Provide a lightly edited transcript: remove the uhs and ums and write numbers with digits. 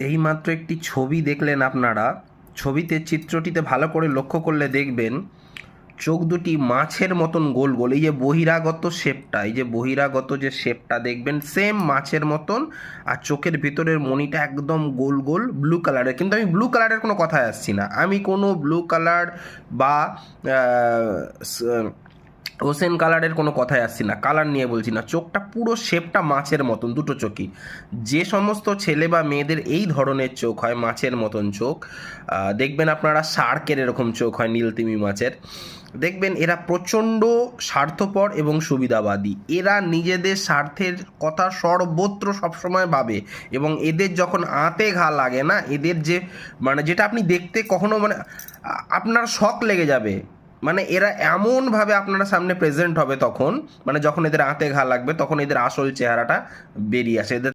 এইমাত্র একটি ছবি দেখলেন আপনারা। ছবিতে চিত্রটিতে ভালো করে লক্ষ্য করলে দেখবেন চোখ দুটি মাছের মতন গোল গোল। এই যে বহিরাগত শেপটা, এই যে বহিরাগত যে শেপটা দেখবেন সেম মাছের মতন, আর চোখের ভিতরের মণিটা একদম গোল গোল ব্লু কালারের। কিন্তু আমি ব্লু কালারের কোনো কথায় আসছি না, আমি কোনো ব্লু কালার বা ওসেন কালারের কোনো কথায় আসছি না, কালার নিয়ে বলছি না, চোখটা পুরো শেপটা মাছের মতন, দুটো চোখই। যে সমস্ত ছেলে বা মেয়েদের এই ধরনের চোখ হয়, মাছের মতন চোখ, দেখবেন আপনারা শার্কের এরকম চোখ হয়, নীলতিমি মাছের, দেখবেন এরা প্রচণ্ড স্বার্থপর এবং সুবিধাবাদী। এরা নিজেদের স্বার্থের কথা সর্বত্র সবসময় ভাবে, এবং এদের যখন আঁতে ঘা লাগে না, এদের যে মানে যেটা আপনি দেখতে কখনো মানে আপনার শক লেগে যাবে, মানে এরা এমনভাবে আপনারা সামনে প্রেজেন্ট হবে তখন, মানে যখন এদের আঁতে ঘা লাগবে তখন এদের আসল চেহারাটা বেরিয়ে আসে। এদের